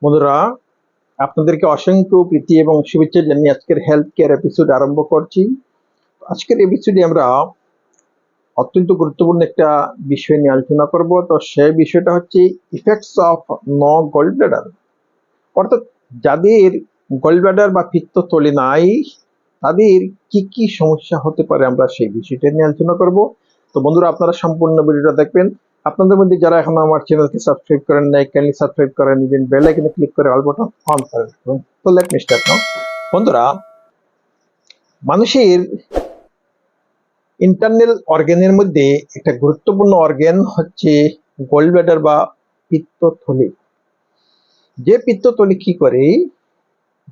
বন্ধুরা, আপনাদেরকে অসংখ্য প্রীতি এবং শুভেচ্ছা জানিয়ে আজকের হেলথ কেয়ার এপিসোড আরম্ভ করছি। আজকের এপিসোডে আমরা অত্যন্ত গুরুত্বপূর্ণ একটা বিষয় নিয়ে আলোচনা করব। তো সেই বিষয়টা হচ্ছে effects of no gall bladder, অর্থাৎ যাদের গল ব্লাডার বা পিত্তথলি নাই তাদের কি কি সমস্যা হতে পারে, আমরা সেই বিষয়টা নিয়ে আলোচনা করব। তো বন্ধুরা, আপনারা সম্পূর্ণ ভিডিওটা দেখবেন। আপনাদের মধ্যে যারা এখনো আমার চ্যানেলকে সাবস্ক্রাইব করেন নাই, কাইন্ডলি সাবস্ক্রাইব করে নেবেন, বেল আইকনে ক্লিক করে অল বাটন অন করে রাখবেন। তো লেট মি স্টার্ট নাও। বন্ধুরা, মানুষের ইন্টারনাল অর্গানের মধ্যে একটা গুরুত্বপূর্ণ অর্গান হচ্ছে গল ব্লাডার বা পিত্তথলি। যে পিত্তথলি কি করে,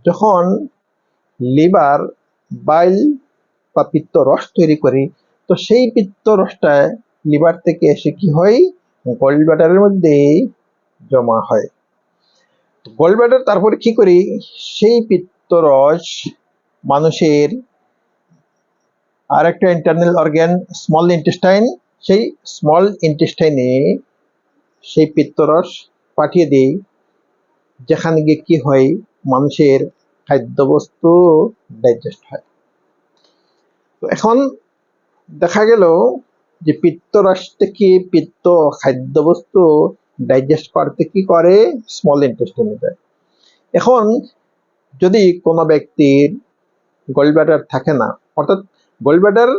যখন লিভার বাইল বা পিত্ত রস তৈরি করে, তো সেই পিত্ত রসটা লিভার থেকে এসে কি হয়, গল ব্লাডারের মধ্যে জমা হয়। গল ব্লাডার তারপরে কি করে, সেই পিত্ত রস মানুষের আর একটা ইন্টারনাল অর্গান স্মল ইন্টেস্টাইন, সেই স্মল ইন্টেস্টাইনে সেই পিত্তরস পাঠিয়ে দেয়, যেখানে গিয়ে কি হয়, মানুষের খাদ্যবস্তু ডাইজেস্ট হয়। তো এখন দেখা গেল যে পিত্তরস থেকে পিত্ত খাদ্যবস্তু ডাইজেস্ট করতে কি করে, স্মল ইন্টেস্টাইনে যায়। এখন যদি কোনো ব্যক্তির গল ব্লাডার থাকে না, অর্থাৎ গল ব্লাডার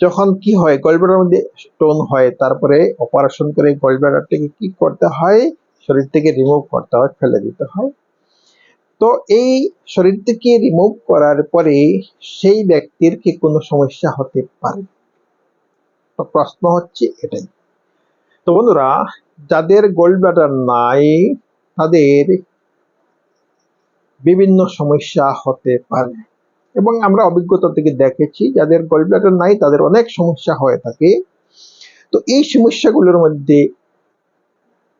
যখন কি হয়, গল ব্লাডারের মধ্যে স্টোন হয়, তারপরে অপারেশন করে গল ব্লাডারটাকে কি করতে হয়, শরীর থেকে রিমুভ করতে হয়, ফেলে দিতে হয়। তো এই শরীর থেকে রিমুভ করার পরে সেই ব্যক্তির কি কোনো সমস্যা হতে পারে? তো প্রশ্ন হচ্ছে এটাই। তো বন্ধুরা, যাদের গল ব্লাডার নাই তাদের বিভিন্ন সমস্যা হতে পারে, এবং আমরা অভিজ্ঞতা থেকে দেখেছি যাদের গল ব্লাডার নাই তাদের অনেক সমস্যা হয়ে থাকে। তো এই সমস্যাগুলোর মধ্যে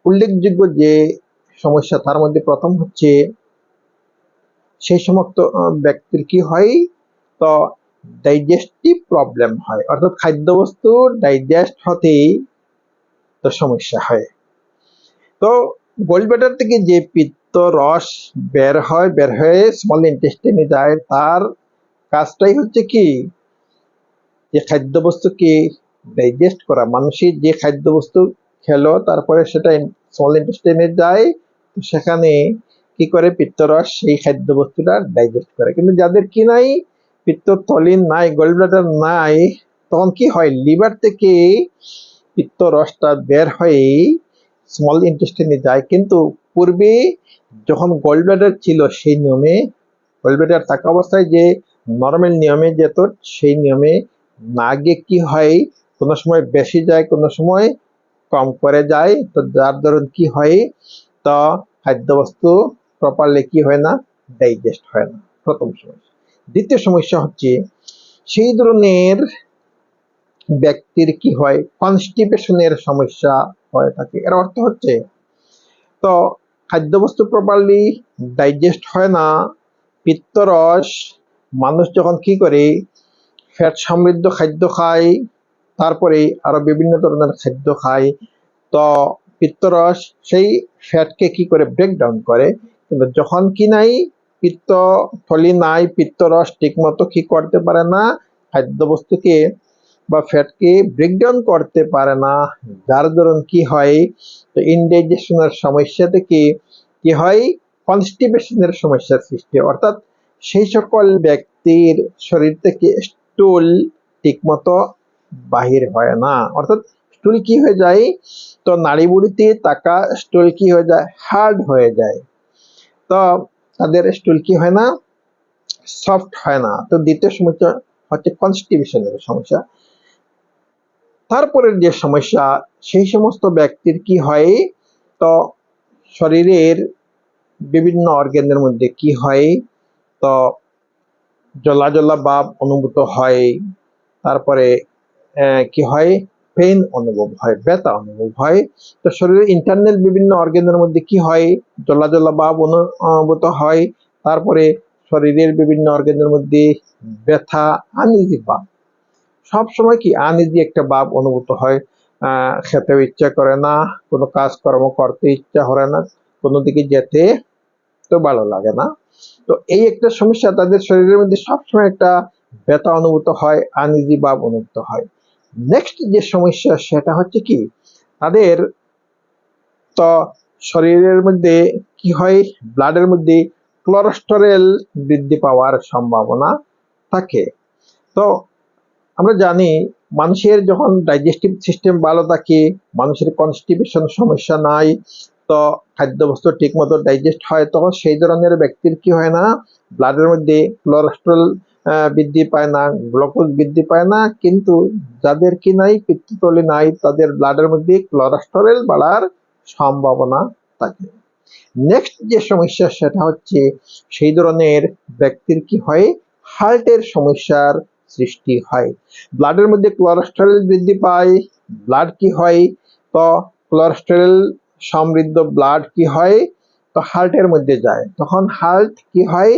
উল্লেখযোগ্য যে সমস্যা, তার মধ্যে প্রথম হচ্ছে সেই সমস্ত ব্যক্তির কি হয়, তো ডাইজেস্টিভ প্রবলেম হয়, অর্থাৎ খাদ্যবস্তু ডাইজেস্ট হতেই তো সমস্যা হয়। তো গল ব্লাডার থেকে যে পিত্ত রস বের হয়ে স্মল ইন্টেস্টাইনে যায়, তার কাজটাই হচ্ছে কি, যে খাদ্যবস্তুকে ডাইজেস্ট করা। মানুষের যে খাদ্যবস্তু খেলো, তারপরে সেটা স্মল ইন্টেস্টাইনে যায়, সেখানে কি করে, পিত্তরস সেই খাদ্যবস্তুটা ডাইজেস্ট করে। কিন্তু যাদের কি নাই, পিত্তথলি নাই, গল ব্লাডার নাই, তখন কি হয়, লিভার থেকে পিত্তরসটা বের হয়ে স্মল ইন্টেস্টাইনে যায়। কিন্তু পূর্বে যখন গল ব্লাডার ছিল, সেই নিয়মে, গল ব্লাডার থাকা অবস্থায় যে নর্মাল নিয়মে যেত, সেই নিয়মে না গিয়ে কি হয়, কোনো সময় বেশি যায়, কোনো সময় কম করে যায়। তো যার ধরুন কি হয়, তো খাদ্যবস্তু প্রপারলি কি হয় না, ডাইজেস্ট হয় না, প্রথম সমস্যা। দ্বিতীয় সমস্যা হচ্ছে সেই ধরনের ব্যক্তির কি হয়, কনস্টিপেশনের সমস্যা হয়ে থাকে। এর অর্থ হচ্ছে, তো খাদ্যবস্তু প্রপারলি ডাইজেস্ট হয় না, পিত্তরস, মানুষ যখন কি করে, ফ্যাট সমৃদ্ধ খাদ্য খায়, তারপরে আরো বিভিন্ন ধরনের খাদ্য খায়, তো পিত্তরস সেই ফ্যাটকে কি করে, ব্রেকডাউন করে। কিন্তু যখন কি নাই, পিত্তথলি নাই, পিত্তরস ঠিক মতো কি করতে পারে না, খাদ্যবস্তুকে বা ফ্যাটকে ব্রেকডাউন করতে পারে না, যার ধরুন কি হয়, তো ইনডাইজেশনের সমস্যা থেকে কি হয়, কনস্টিপেশনের সমস্যার সৃষ্টি। অর্থাৎ সেই সকল ব্যক্তির শরীর থেকে স্টুল ঠিকমতো বাহির হয় না, অর্থাৎ স্টুল কি হয়ে যায়, তো নাড়িভুড়িতে থাকা স্টুল কি হয়ে যায়, হার্ড হয়ে যায়। তো তাদের স্টুল কি হয় না, সফট হয় না। তো দ্বিতীয় সমস্যা হচ্ছে কনস্টিপেশনের সমস্যা। তারপরের যে সমস্যা, সেই সমস্ত ব্যক্তির কি হয়, তো শরীরের বিভিন্ন অর্গানের মধ্যে কি হয়, তো জ্বলা জ্বলা ভাব অনুভূত হয়, তারপরে কি হয়, পেইন অনুভব হয়, ব্যথা অনুভব হয়। তো শরীরের ইন্টারনাল বিভিন্ন অর্গানের মধ্যে কি হয়, জ্বলা জ্বলা ভাব অনুভূত হয়, তারপরে শরীরের বিভিন্ন অর্গানের মধ্যে ব্যথা, আনইজি ভাব, সবসময় কি আনইজি একটা ভাব অনুভূত হয়। খেতেও ইচ্ছা করে না, কোনো কাজকর্ম করতে ইচ্ছা করে না, কোনো দিকে যেতে করতেও ভালো লাগে না। তো এই একটা সমস্যা, তাদের শরীরের মধ্যে সবসময় একটা ব্যথা অনুভূত হয়, আনইজি ভাব অনুভূত হয়। নেক্সট যে সমস্যা সেটা হচ্ছে কি, তাদের তো শরীরের মধ্যে কি হয়, ব্লাডের মধ্যে কোলেস্টেরল বৃদ্ধি পাওয়ার সম্ভাবনা থাকে। তো আমরা জানি মানুষের যখন ডাইজেস্টিভ সিস্টেম ভালো থাকে, মানুষের কনস্টিপেশন সমস্যা নাই, তো খাদ্যবস্তু ঠিক মতো ডাইজেস্ট হয়, তখন সেই ধরনের ব্যক্তির কি হয় না, ব্লাডের মধ্যে কোলেস্টেরল বৃদ্ধি পায় না, গ্লুকোজ বৃদ্ধি পায় না। কিন্তু যাদের কি নাই, পিত্তথলি নাই, তাদের ব্লাডের মধ্যে কোলেস্টেরল বাড়ার সম্ভাবনা থাকে। নেক্সট যে সমস্যা সেটা হচ্ছে, সেই ধরনের ব্যক্তির কি হয়, হার্টের সমস্যার সৃষ্টি হয়। ব্লাডের মধ্যে কোলেস্টেরল বৃদ্ধি পায়, ব্লাড কি হয়, তো কোলেস্টেরল সমৃদ্ধ ব্লাড কি হয়, তো হার্টের মধ্যে যায়, তখন হার্ট কি হয়,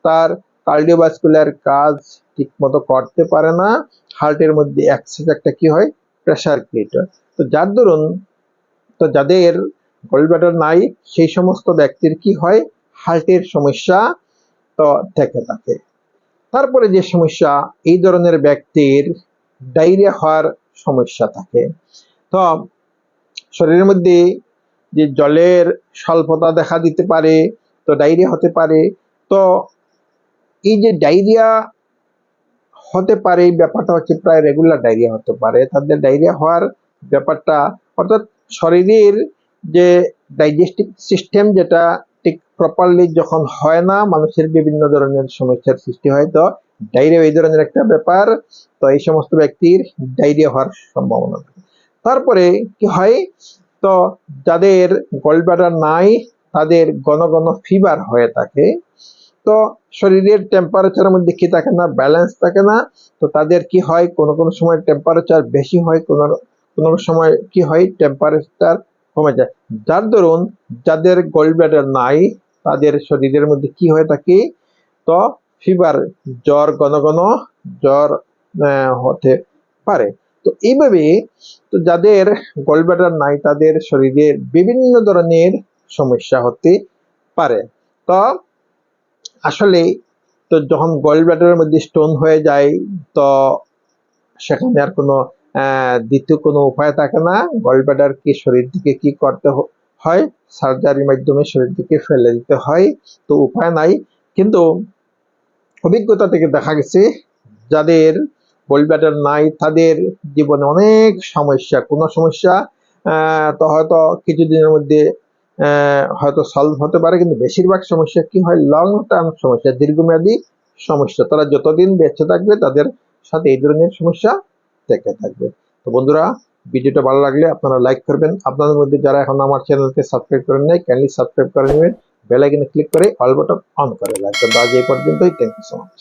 তার কার্ডিওভাস্কুলার কাজ ঠিক মতো করতে পারে না, হার্টের মধ্যে এক্সেস একটা কি হয়, প্রেসার ক্রিয়েট হয়। তো যার দরুন, তো যাদের গলব্লাডার নাই সেই সমস্ত ব্যক্তির কি হয়, হার্টের সমস্যা তো থেকে থাকে। তারপরে যে সমস্যা, এই ধরনের ব্যক্তির ডায়রিয়া হওয়ার সমস্যা থাকে। তো শরীরের মধ্যে যে জলের স্বল্পতা দেখা দিতে পারে, তো ডায়রিয়া হতে পারে। তো এই যে ডায়রিয়া হতে পারে, এই ব্যাপারটা হচ্ছে প্রায় রেগুলার ডায়রিয়া হতে পারে। তাদের ডায়রিয়া হওয়ার ব্যাপারটা, অর্থাৎ শরীরের যে ডাইজেস্টিভ সিস্টেম যেটা ঠিক প্রপারলি যখন হয় না, মানুষের বিভিন্ন ধরনের সমস্যার সৃষ্টি হয়। তো ডায়রিয়া এই ধরনের একটা ব্যাপার, তো এই সমস্ত ব্যক্তির ডায়রিয়া হওয়ার সম্ভাবনা। তারপরে কি হয়, তো যাদের গলব্লাডার নাই তাদের ঘন ঘন ফিভার হয়ে থাকে। তো শরীরের টেম্পারেচারের মধ্যে কি থাকে না, ব্যালেন্স থাকে না। তো তাদের কি হয়, কোনো কোনো সময় টেম্পারেচার বেশি হয়, কোনো কোনো সময় কি হয়, টেম্পারেচার কমে যায়। যার দরুন যাদের গলব্লাডার নাই তাদের শরীরের মধ্যে কি হয়ে থাকে, তো ফিভার, জ্বর, ঘন ঘন জ্বর হতে পারে। তো এইভাবে, তো যাদের গলব্লাডার নাই তাদের শরীরে বিভিন্ন ধরনের সমস্যা হতে পারে। তো আসলে, তো যখন গলব্লাডারের মধ্যে স্টোন হয়ে যায়, তো সেখানে আর কোনো দ্বিতীয় কোনো উপায় থাকে না, গলব্লাডারকে শরীর থেকে কি করতে হয়, সার্জারির মাধ্যমে শরীর থেকে ফেলে দিতে হয়। তো উপায় নাই। কিন্তু অভিজ্ঞতা থেকে দেখা গেছে যাদের গলব্লাডার নাই তাদের জীবনে অনেক সমস্যা, কোনো সমস্যা তো হয়তো কিছুদিনের মধ্যে হয়তো সলভ হতে পারে, কিন্তু বেশিরভাগ সমস্যা কি হয়, লং টার্ম সমস্যা, দীর্ঘমেয়াদী সমস্যা। তারা যতদিন বেঁচে থাকবে তাদের সাথে এই ধরনের সমস্যা থেকে থাকবে। তো বন্ধুরা, ভিডিওটা ভালো লাগলে আপনারা লাইক করবেন। আপনাদের মধ্যে যারা এখন আমার চ্যানেলকে সাবস্ক্রাইব করেন নাই, কাইন্ডলি সাবস্ক্রাইব করে নেবেন, বেল আইকনে ক্লিক করে অল বাটন অন করে রাখবেন। আজ এই পর্যন্তই, থ্যাংক ইউ সো মাচ।